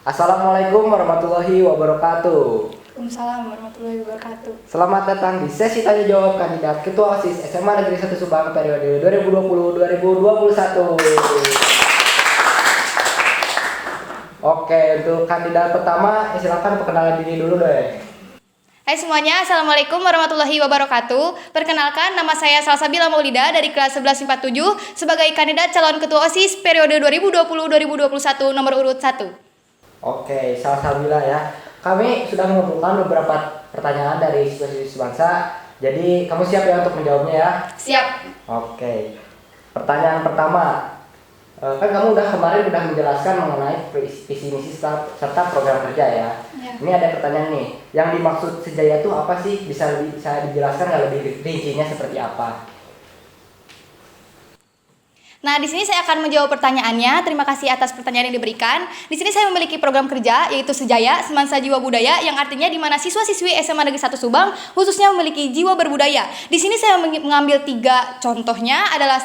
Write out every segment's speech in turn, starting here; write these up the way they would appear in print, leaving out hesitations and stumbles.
Assalamualaikum warahmatullahi wabarakatuh. Waalaikumsalam warahmatullahi wabarakatuh. Selamat datang di sesi tanya jawab kandidat Ketua OSIS SMA Negeri 1 Subang periode 2020-2021. Oke, untuk kandidat pertama silakan perkenalan diri dulu deh. Hai semuanya, Assalamualaikum warahmatullahi wabarakatuh. Perkenalkan, nama saya Salsabila Maulida dari kelas 1147 sebagai kandidat calon Ketua OSIS periode 2020-2021 nomor urut 1. Oke, Salsabila ya. Kami sudah mengumpulkan beberapa pertanyaan dari siswa-siswi sebangsa. Jadi kamu siap ya untuk menjawabnya ya? Siap. Oke. Pertanyaan pertama. Kan kamu kemarin udah menjelaskan mengenai visi misi serta program kerja ya. Ini ada pertanyaan nih. Yang dimaksud Sejaya itu apa sih? Bisa dijelaskan nggak lebih rincinya seperti apa? Nah, di sini saya akan menjawab pertanyaannya. Terima kasih atas pertanyaan yang diberikan. Di sini saya memiliki program kerja yaitu Sejaya, Semansa Jiwa Budaya, yang artinya di mana siswa-siswi SMA Negeri 1 Subang khususnya memiliki jiwa berbudaya. Di sini saya mengambil 3 contohnya adalah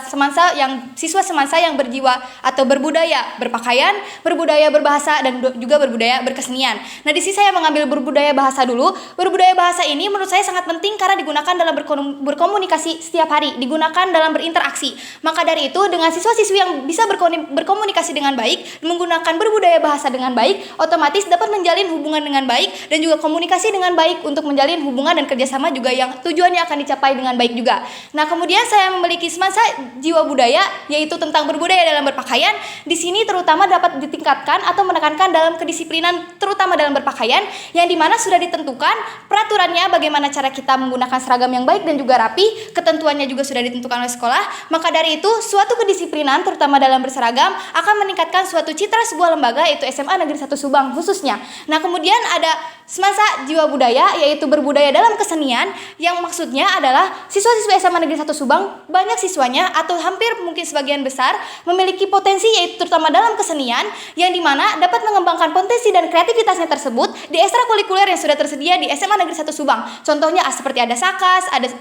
siswa Semansa yang berjiwa atau berbudaya berpakaian, berbudaya berbahasa, dan juga berbudaya berkesenian. Nah, di sini saya mengambil berbudaya bahasa dulu. Berbudaya bahasa ini menurut saya sangat penting karena digunakan dalam berkomunikasi setiap hari, digunakan dalam berinteraksi. Maka dari itu, dengan siswa-siswi yang bisa berkomunikasi dengan baik, menggunakan berbudaya bahasa dengan baik, otomatis dapat menjalin hubungan dengan baik dan juga komunikasi dengan baik untuk menjalin hubungan dan kerjasama juga yang tujuannya akan dicapai dengan baik juga. Nah, kemudian saya memiliki Semansa Jiwa Budaya, yaitu tentang berbudaya dalam berpakaian. Di sini terutama dapat ditingkatkan atau menekankan dalam kedisiplinan, terutama dalam berpakaian, yang dimana sudah ditentukan peraturannya bagaimana cara kita menggunakan seragam yang baik dan juga rapi, ketentuannya juga sudah ditentukan oleh sekolah. Maka dari itu, suatu kedisiplinan terutama dalam berseragam akan meningkatkan suatu citra sebuah lembaga yaitu SMA Negeri 1 Subang khususnya. Nah, kemudian ada Semansa Jiwa Budaya yaitu berbudaya dalam kesenian, yang maksudnya adalah siswa-siswa SMA Negeri 1 Subang banyak siswanya atau hampir mungkin sebagian besar memiliki potensi yaitu terutama dalam kesenian, yang dimana dapat mengembangkan potensi dan kreativitasnya tersebut di ekstrakurikuler yang sudah tersedia di SMA Negeri 1 Subang. Contohnya seperti ada sakas, ada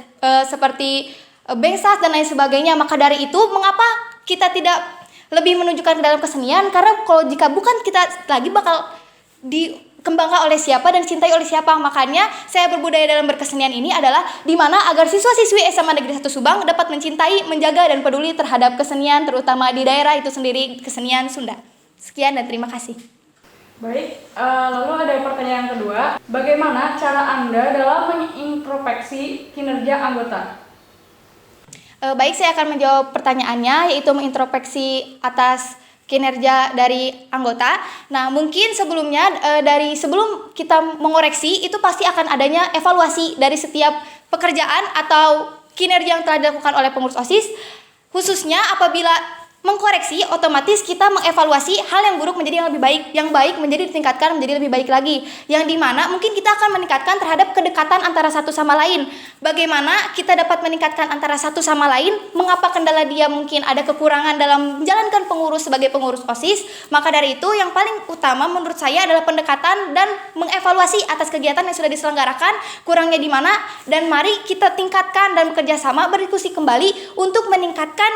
seperti bengsas dan lain sebagainya. Maka dari itu, mengapa kita tidak lebih menunjukkan ke dalam kesenian? Karena kalau jika bukan, kita lagi bakal dikembangkan oleh siapa dan cintai oleh siapa. Makanya saya berbudaya dalam berkesenian ini adalah dimana agar siswa-siswi SMA Negeri 1 Subang dapat mencintai, menjaga, dan peduli terhadap kesenian, terutama di daerah itu sendiri, kesenian Sunda. Sekian dan terima kasih. Baik, lalu ada pertanyaan kedua. Bagaimana cara Anda dalam mengintrospeksi kinerja anggota? Baik, saya akan menjawab pertanyaannya, yaitu mengintrospeksi atas kinerja dari anggota. Nah, mungkin sebelumnya sebelum kita mengoreksi, itu pasti akan adanya evaluasi dari setiap pekerjaan atau kinerja yang telah dilakukan oleh pengurus OSIS. Khususnya apabila mengkoreksi, otomatis kita mengevaluasi hal yang buruk menjadi yang lebih baik, yang baik menjadi ditingkatkan menjadi lebih baik lagi, yang dimana mungkin kita akan meningkatkan terhadap kedekatan antara satu sama lain. Bagaimana kita dapat meningkatkan antara satu sama lain, mengapa kendala dia mungkin ada kekurangan dalam menjalankan pengurus sebagai pengurus OSIS. Maka dari itu, yang paling utama menurut saya adalah pendekatan dan mengevaluasi atas kegiatan yang sudah diselenggarakan, kurangnya di mana, dan mari kita tingkatkan dan bekerja sama, berdiskusi kembali untuk meningkatkan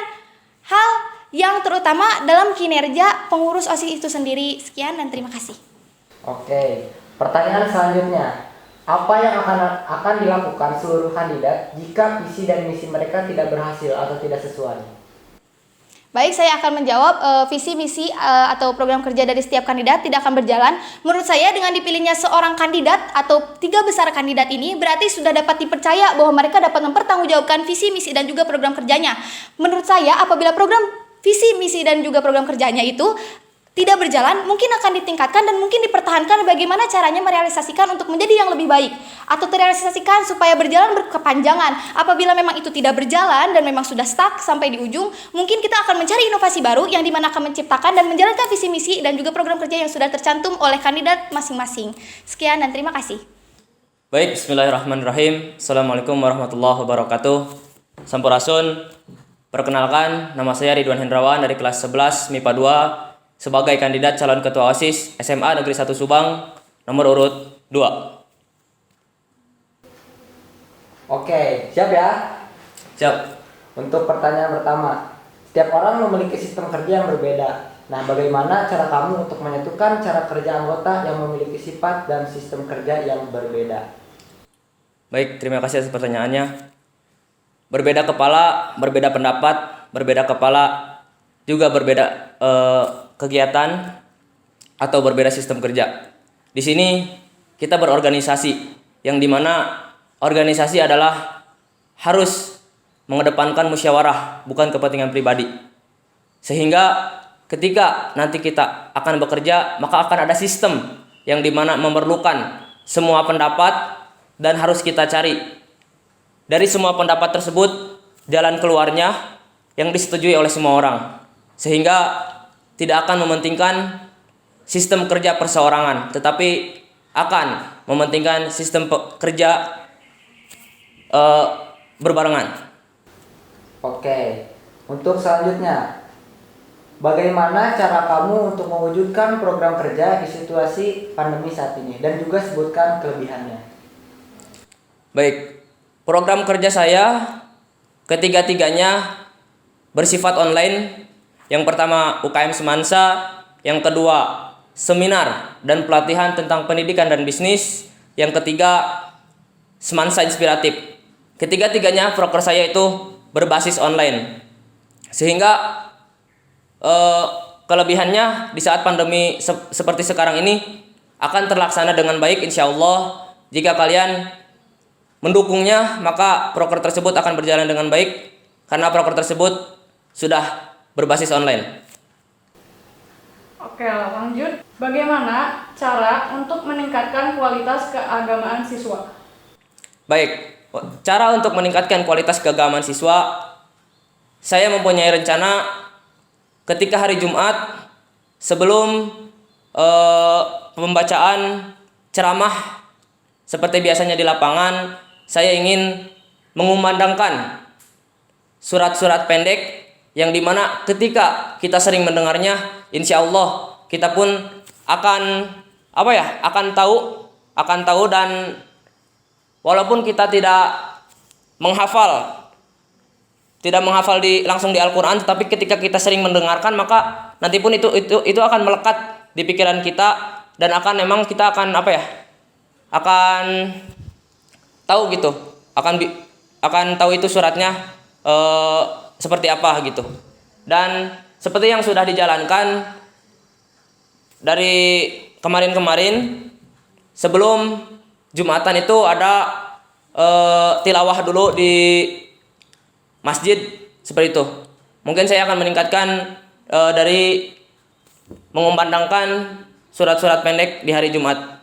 hal yang terutama dalam kinerja pengurus OSIS itu sendiri. Sekian dan terima kasih. Oke, pertanyaan selanjutnya. Apa yang akan dilakukan seluruh kandidat jika visi dan misi mereka tidak berhasil atau tidak sesuai? Baik, saya akan menjawab visi misi atau program kerja dari setiap kandidat tidak akan berjalan. Menurut saya dengan dipilihnya seorang kandidat atau 3 besar kandidat ini berarti sudah dapat dipercaya bahwa mereka dapat mempertanggungjawabkan visi misi dan juga program kerjanya. Menurut saya apabila program visi misi dan juga program kerjanya itu tidak berjalan, mungkin akan ditingkatkan dan mungkin dipertahankan bagaimana caranya merealisasikan untuk menjadi yang lebih baik atau terrealisasikan supaya berjalan berkepanjangan. Apabila memang itu tidak berjalan dan memang sudah stuck sampai di ujung, mungkin kita akan mencari inovasi baru yang dimana akan menciptakan dan menjalankan visi misi dan juga program kerja yang sudah tercantum oleh kandidat masing-masing. Sekian dan terima kasih. Baik, bismillahirrahmanirrahim. Assalamualaikum warahmatullahi wabarakatuh. Sampurasun. Perkenalkan, nama saya Ridwan Hendrawan dari kelas 11 MIPA 2 sebagai kandidat calon ketua OSIS SMA Negeri 1 Subang nomor urut 2. Oke, siap ya? Siap. Untuk pertanyaan pertama, setiap orang memiliki sistem kerja yang berbeda. Nah, bagaimana cara kamu untuk menyatukan cara kerja anggota yang memiliki sifat dan sistem kerja yang berbeda? Baik, terima kasih atas pertanyaannya. Berbeda kepala, berbeda pendapat, berbeda kepala, juga berbeda kegiatan atau berbeda sistem kerja. Di sini kita berorganisasi, yang dimana organisasi adalah harus mengedepankan musyawarah, bukan kepentingan pribadi. Sehingga ketika nanti kita akan bekerja, maka akan ada sistem yang dimana memerlukan semua pendapat dan harus kita cari. Dari semua pendapat tersebut, jalan keluarnya yang disetujui oleh semua orang. Sehingga tidak akan mementingkan sistem kerja perseorangan, tetapi akan mementingkan sistem kerja berbarengan. Oke, untuk selanjutnya, bagaimana cara kamu untuk mewujudkan program kerja di situasi pandemi saat ini, dan juga sebutkan kelebihannya. Baik, program kerja saya ketiga-tiganya bersifat online. Yang pertama UKM Semansa, yang kedua seminar dan pelatihan tentang pendidikan dan bisnis, yang ketiga Semansa Inspiratif. Ketiga-tiganya proker saya itu berbasis online. Sehingga kelebihannya di saat pandemi seperti sekarang ini akan terlaksana dengan baik insya Allah. Jika kalian mendukungnya, maka proker tersebut akan berjalan dengan baik karena proker tersebut sudah berbasis online. Oke, lanjut. Bagaimana cara untuk meningkatkan kualitas keagamaan siswa? Baik, cara untuk meningkatkan kualitas keagamaan siswa, saya mempunyai rencana ketika hari Jumat sebelum pembacaan ceramah seperti biasanya di lapangan, saya ingin mengumandangkan surat-surat pendek yang dimana ketika kita sering mendengarnya, insya Allah kita pun akan tahu dan walaupun kita tidak menghafal langsung di Al-Quran, tetapi ketika kita sering mendengarkan, maka nanti pun itu akan melekat di pikiran kita dan akan tahu gitu, akan tahu itu suratnya seperti apa gitu. Dan seperti yang sudah dijalankan dari kemarin sebelum Jumatan itu ada tilawah dulu di masjid seperti itu. Mungkin saya akan meningkatkan dari mengumandangkan surat-surat pendek di hari Jumat.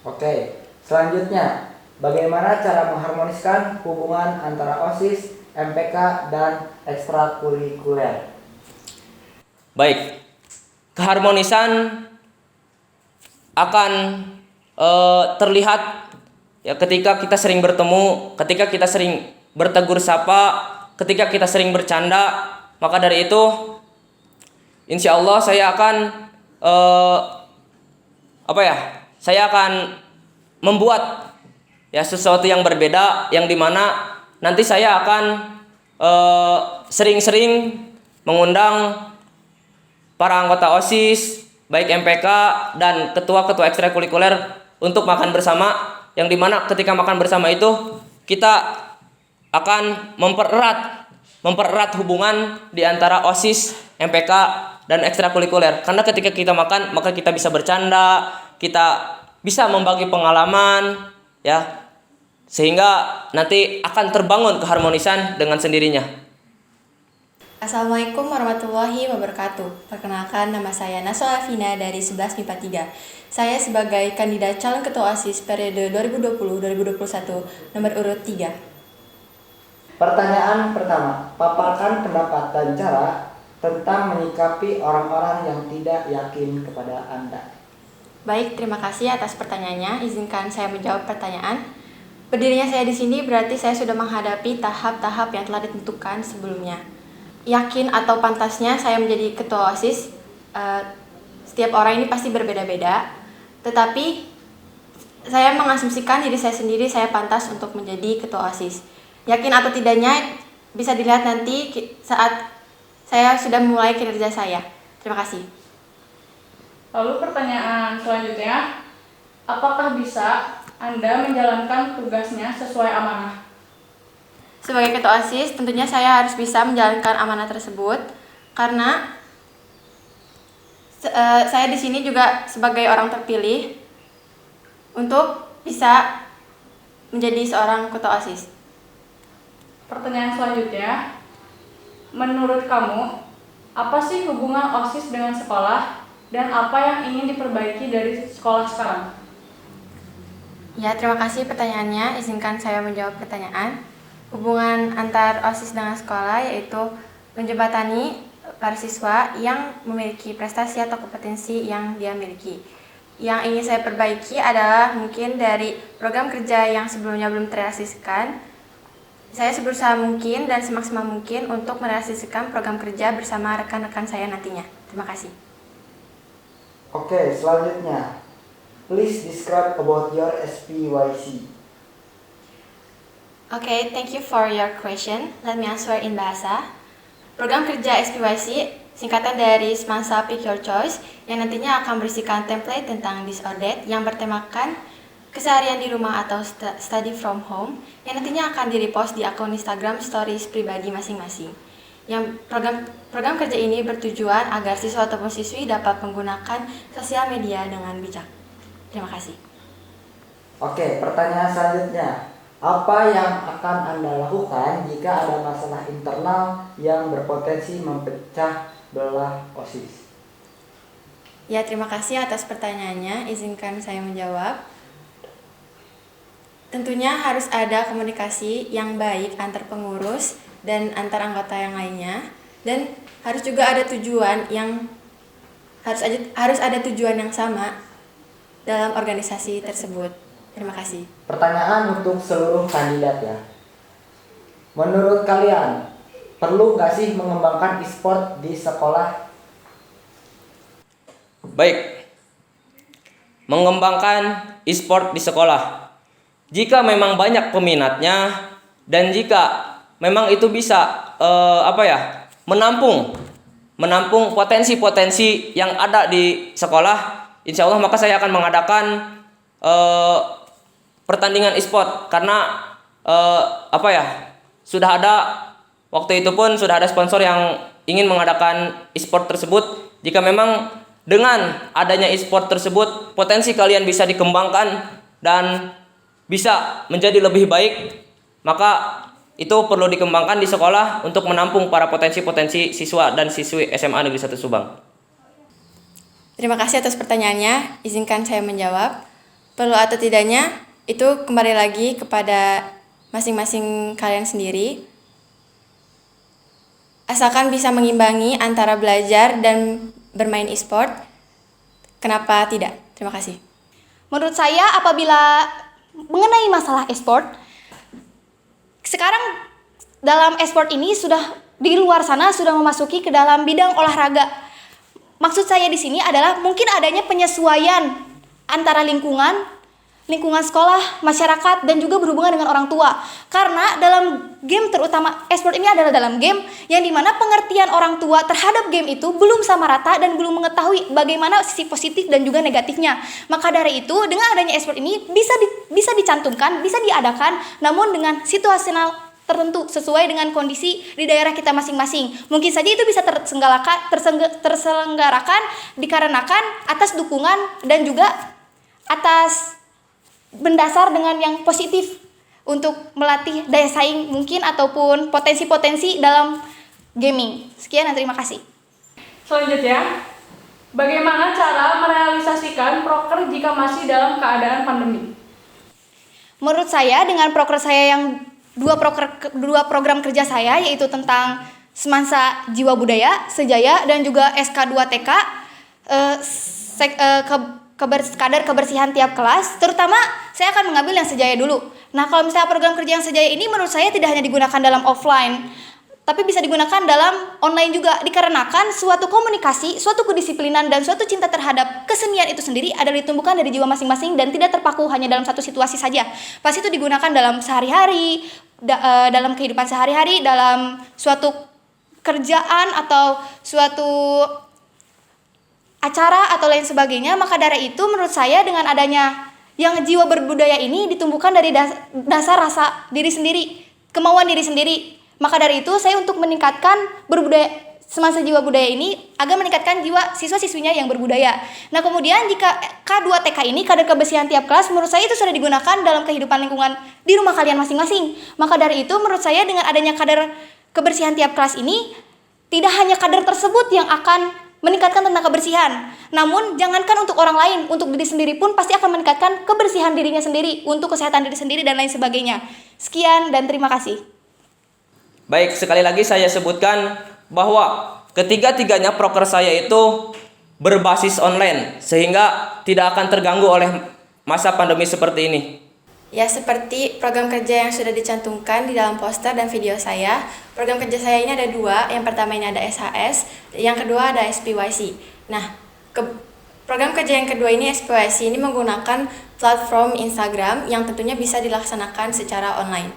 Oke, selanjutnya, bagaimana cara mengharmoniskan hubungan antara OSIS, MPK, dan ekstrakurikuler? Baik, keharmonisan akan terlihat ya ketika kita sering bertemu, ketika kita sering bertegur sapa, ketika kita sering bercanda. Maka dari itu insya Allah saya akan saya akan membuat ya sesuatu yang berbeda, yang dimana nanti saya akan sering-sering mengundang para anggota OSIS, baik MPK dan ketua-ketua ekstrakurikuler untuk makan bersama, yang dimana ketika makan bersama itu kita akan mempererat hubungan di antara OSIS, MPK, dan ekstrakurikuler. Karena ketika kita makan, maka kita bisa bercanda, kita bisa membagi pengalaman, ya, sehingga nanti akan terbangun keharmonisan dengan sendirinya. Assalamualaikum warahmatullahi wabarakatuh. Perkenalkan, nama saya Naswa Afina dari 11 MIPA 3. Saya sebagai kandidat calon ketua OSIS periode 2020-2021 nomor urut 3. Pertanyaan pertama, paparkan pendapat dan cara tentang menyikapi orang-orang yang tidak yakin kepada Anda. Baik, terima kasih atas pertanyaannya. Izinkan saya menjawab pertanyaan. Berdirinya saya di sini berarti saya sudah menghadapi tahap-tahap yang telah ditentukan sebelumnya. Yakin atau pantasnya saya menjadi ketua OSIS, setiap orang ini pasti berbeda-beda. Tetapi saya mengasumsikan diri saya sendiri saya pantas untuk menjadi ketua OSIS. Yakin atau tidaknya bisa dilihat nanti saat saya sudah memulai kinerja saya. Terima kasih. Lalu pertanyaan selanjutnya, apakah bisa Anda menjalankan tugasnya sesuai amanah? Sebagai ketua OSIS, tentunya saya harus bisa menjalankan amanah tersebut karena saya di sini juga sebagai orang terpilih untuk bisa menjadi seorang ketua OSIS. Pertanyaan selanjutnya, menurut kamu, apa sih hubungan OSIS dengan sekolah dan apa yang ingin diperbaiki dari sekolah sekarang? Ya, terima kasih pertanyaannya. Izinkan saya menjawab pertanyaan. Hubungan antar OSIS dengan sekolah yaitu menjembatani para siswa yang memiliki prestasi atau kompetensi yang dia miliki. Yang ingin saya perbaiki adalah mungkin dari program kerja yang sebelumnya belum terrealisasikan. Saya berusaha mungkin dan semaksimal mungkin untuk merealisasikan program kerja bersama rekan-rekan saya nantinya. Terima kasih. Oke, selanjutnya. Please describe about your SPYC. Okay, thank you for your question. Let me answer in bahasa. Program kerja SPYC singkatan dari Semansa Pick Your Choice yang nantinya akan berisikan template tentang disordered yang bertemakan keseharian di rumah atau study from home yang nantinya akan di-repost di akun Instagram stories pribadi masing-masing. Yang program kerja ini bertujuan agar siswa ataupun siswi dapat menggunakan sosial media dengan bijak. Terima kasih. Oke, pertanyaan selanjutnya. Apa yang akan Anda lakukan jika ada masalah internal yang berpotensi mempecah belah OSIS? Ya, terima kasih atas pertanyaannya. Izinkan saya menjawab. Tentunya harus ada komunikasi yang baik antar pengurus dan antar anggota yang lainnya, dan harus juga ada tujuan yang harus ada tujuan yang sama dalam organisasi tersebut. Terima kasih. Pertanyaan untuk seluruh kandidat ya. Menurut kalian, perlu nggak sih mengembangkan e-sport di sekolah? Baik, mengembangkan e-sport di sekolah. Jika memang banyak peminatnya dan jika memang itu bisa menampung potensi-potensi yang ada di sekolah, insya Allah maka saya akan mengadakan pertandingan e-sport karena sudah ada waktu itu pun sudah ada sponsor yang ingin mengadakan e-sport tersebut. Jika memang dengan adanya e-sport tersebut potensi kalian bisa dikembangkan dan bisa menjadi lebih baik, maka itu perlu dikembangkan di sekolah untuk menampung para potensi-potensi siswa dan siswi SMA Negeri 1 Subang. Terima kasih atas pertanyaannya. Izinkan saya menjawab. Perlu atau tidaknya itu kembali lagi kepada masing-masing kalian sendiri. Asalkan bisa mengimbangi antara belajar dan bermain e-sport, kenapa tidak? Terima kasih. Menurut saya apabila mengenai masalah e-sport, sekarang dalam e-sport ini sudah di luar sana sudah memasuki ke dalam bidang olahraga. Maksud saya di sini adalah mungkin adanya penyesuaian antara lingkungan sekolah, masyarakat, dan juga berhubungan dengan orang tua. Karena dalam game, terutama e-sport ini adalah dalam game yang dimana pengertian orang tua terhadap game itu belum sama rata dan belum mengetahui bagaimana sisi positif dan juga negatifnya. Maka dari itu dengan adanya e-sport ini bisa dicantumkan, bisa diadakan, namun dengan situasional tertentu sesuai dengan kondisi di daerah kita masing-masing. Mungkin saja itu bisa terselenggarakan dikarenakan atas dukungan dan juga atas mendasar dengan yang positif untuk melatih daya saing mungkin ataupun potensi-potensi dalam gaming. Sekian dan terima kasih. Selanjutnya, bagaimana cara merealisasikan proker jika masih dalam keadaan pandemi? Menurut saya dengan proker saya yang dua program kerja saya yaitu tentang Semansa Jiwa Budaya, Sejaya, dan juga SK2TK kadar kebersihan tiap kelas, terutama saya akan mengambil yang Sejaya dulu. Nah, kalau misalnya program kerja yang Sejaya ini menurut saya tidak hanya digunakan dalam offline, tapi bisa digunakan dalam online juga, dikarenakan suatu komunikasi, suatu kedisiplinan, dan suatu cinta terhadap kesenian itu sendiri adalah ditumbuhkan dari jiwa masing-masing dan tidak terpaku hanya dalam satu situasi saja. Pasti itu digunakan dalam sehari-hari, dalam kehidupan sehari-hari, dalam suatu kerjaan atau suatu acara atau lain sebagainya. Maka dari itu menurut saya dengan adanya yang jiwa berbudaya ini ditumbuhkan dari dasar rasa diri sendiri, kemauan diri sendiri. Maka dari itu saya untuk meningkatkan semansa jiwa budaya ini agar meningkatkan jiwa siswa-siswinya yang berbudaya. Nah kemudian jika K2TK ini, kader kebersihan tiap kelas, menurut saya itu sudah digunakan dalam kehidupan lingkungan di rumah kalian masing-masing. Maka dari itu menurut saya dengan adanya kader kebersihan tiap kelas ini, tidak hanya kader tersebut yang akan meningkatkan tentang kebersihan, namun jangankan untuk orang lain, untuk diri sendiri pun pasti akan meningkatkan kebersihan dirinya sendiri, untuk kesehatan diri sendiri dan lain sebagainya. Sekian dan terima kasih. Baik, sekali lagi saya sebutkan bahwa ketiga-tiganya proker saya itu berbasis online sehingga tidak akan terganggu oleh masa pandemi seperti ini. Ya, seperti program kerja yang sudah dicantumkan di dalam poster dan video saya. Program kerja saya ini ada 2. Yang pertama ini ada SHS, yang kedua ada SPYC. Nah, program kerja yang kedua ini, SPYC, ini menggunakan platform Instagram yang tentunya bisa dilaksanakan secara online.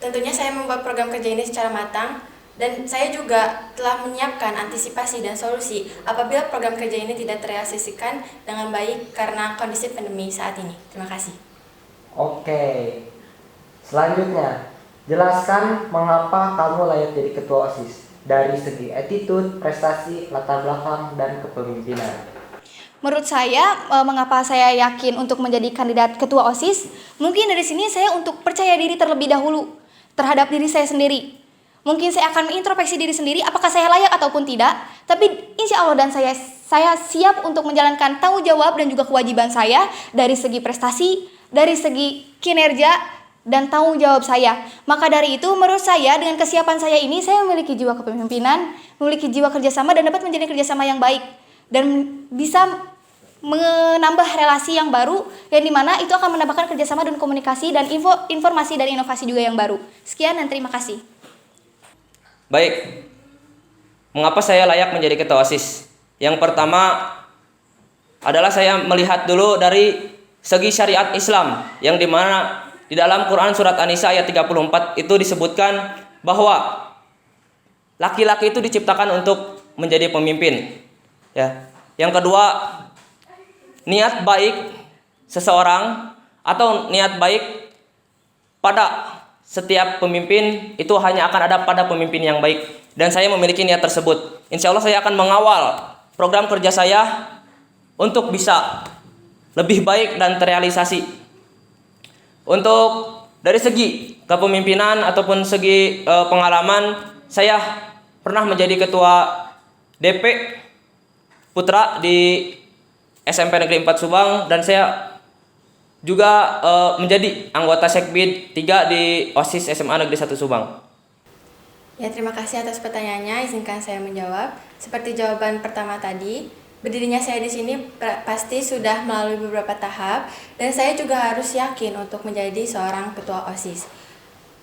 Tentunya saya membuat program kerja ini secara matang dan saya juga telah menyiapkan antisipasi dan solusi apabila program kerja ini tidak terrealisasikan dengan baik karena kondisi pandemi saat ini. Terima kasih. Oke, selanjutnya jelaskan mengapa kamu layak jadi ketua OSIS dari segi attitude, prestasi, latar belakang, dan kepemimpinan. Menurut saya, mengapa saya yakin untuk menjadi kandidat ketua OSIS? Mungkin dari sini saya untuk percaya diri terlebih dahulu terhadap diri saya sendiri. Mungkin saya akan mengintrospeksi diri sendiri apakah saya layak ataupun tidak. Tapi insya Allah dan saya siap untuk menjalankan tanggung jawab dan juga kewajiban saya dari segi prestasi, dari segi kinerja, dan tanggung jawab saya. Maka dari itu menurut saya dengan kesiapan saya ini, saya memiliki jiwa kepemimpinan, memiliki jiwa kerjasama dan dapat menjalin kerjasama yang baik. Dan bisa menambah relasi yang baru yang dimana itu akan menambahkan kerjasama dan komunikasi dan informasi dan inovasi juga yang baru. Sekian dan terima kasih. Baik, mengapa saya layak menjadi ketua OSIS? Yang pertama adalah saya melihat dulu dari segi syariat Islam, yang dimana di dalam Quran surat An-Nisa ayat 34 itu disebutkan bahwa laki-laki itu diciptakan untuk menjadi pemimpin. Ya. Yang kedua, niat baik seseorang atau niat baik pada setiap pemimpin itu hanya akan ada pada pemimpin yang baik, dan saya memiliki niat tersebut. Insya Allah saya akan mengawal program kerja saya untuk bisa lebih baik dan terrealisasi. Untuk dari segi kepemimpinan ataupun segi pengalaman, saya pernah menjadi ketua DP Putra di SMP Negeri 4 Subang, dan saya juga menjadi anggota Sekbid 3 di OSIS SMA Negeri 1 Subang. Ya, terima kasih atas pertanyaannya. Izinkan saya menjawab. Seperti jawaban pertama tadi, berdirinya saya di sini pasti sudah melalui beberapa tahap dan saya juga harus yakin untuk menjadi seorang ketua OSIS.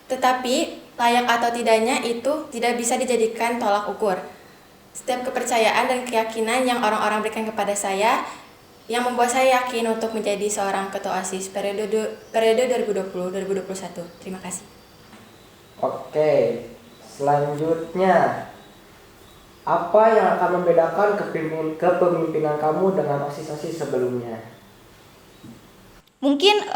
Tetapi layak atau tidaknya itu tidak bisa dijadikan tolak ukur. Setiap kepercayaan dan keyakinan yang orang-orang berikan kepada saya yang membuat saya yakin untuk menjadi seorang ketua OSIS periode 2020-2021. Terima kasih. Oke, selanjutnya apa yang akan membedakan kepemimpinan kamu dengan OSIS-OSIS sebelumnya? Mungkin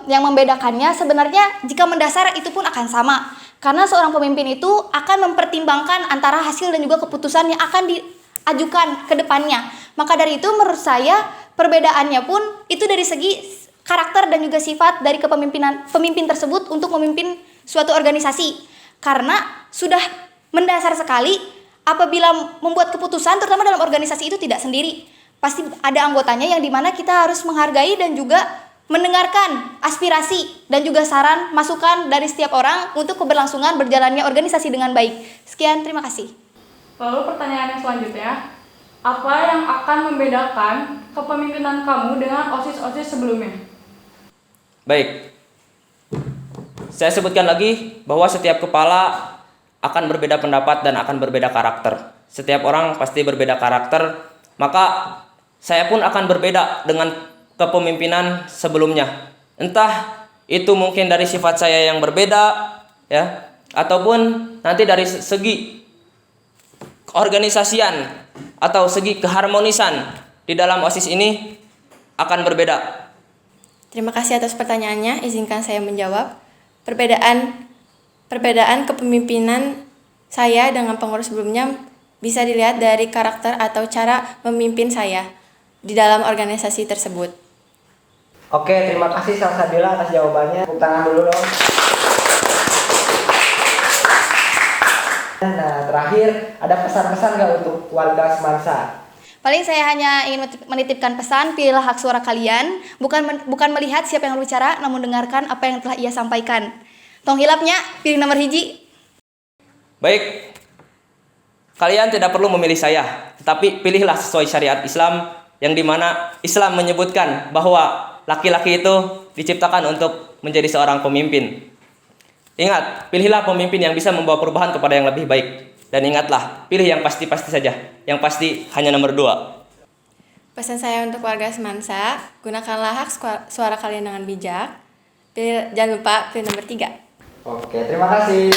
yang membedakannya sebenarnya jika mendasar itu pun akan sama. Karena seorang pemimpin itu akan mempertimbangkan antara hasil dan juga keputusan yang akan diajukan ke depannya. Maka dari itu menurut saya perbedaannya pun itu dari segi karakter dan juga sifat dari pemimpin tersebut untuk memimpin suatu organisasi. Karena sudah mendasar sekali apabila membuat keputusan terutama dalam organisasi itu tidak sendiri. Pasti ada anggotanya yang dimana kita harus menghargai dan juga mendengarkan aspirasi dan juga saran, masukan dari setiap orang untuk keberlangsungan berjalannya organisasi dengan baik. Sekian, terima kasih. Lalu pertanyaan yang selanjutnya, apa yang akan membedakan kepemimpinan kamu dengan OSIS-OSIS sebelumnya? Baik, saya sebutkan lagi bahwa setiap kepala akan berbeda pendapat dan akan berbeda karakter. Setiap orang pasti berbeda karakter, maka saya pun akan berbeda dengan kepemimpinan sebelumnya. Entah itu mungkin dari sifat saya yang berbeda, ya, ataupun nanti dari segi keorganisasian atau segi keharmonisan di dalam OSIS ini akan berbeda? Terima kasih atas pertanyaannya. Izinkan saya menjawab. Perbedaan kepemimpinan saya dengan pengurus sebelumnya bisa dilihat dari karakter atau cara memimpin saya di dalam organisasi tersebut. Oke, terima kasih Salsabila atas jawabannya. Tepuk tangan dulu dong. Nah, terakhir ada pesan-pesan nggak untuk warga Semansa? Paling saya hanya ingin menitipkan pesan, pilihlah hak suara kalian, bukan melihat siapa yang berbicara, namun dengarkan apa yang telah ia sampaikan. Tong hilapnya, pilih nomor hiji. Baik, kalian tidak perlu memilih saya, tetapi pilihlah sesuai syariat Islam, yang dimana Islam menyebutkan bahwa laki-laki itu diciptakan untuk menjadi seorang pemimpin. Ingat, pilihlah pemimpin yang bisa membawa perubahan kepada yang lebih baik. Dan ingatlah, pilih yang pasti-pasti saja. Yang pasti hanya nomor 2. Pesan saya untuk warga Semansa, gunakanlah hak suara kalian dengan bijak. Jangan lupa pilih nomor 3. Oke, terima kasih.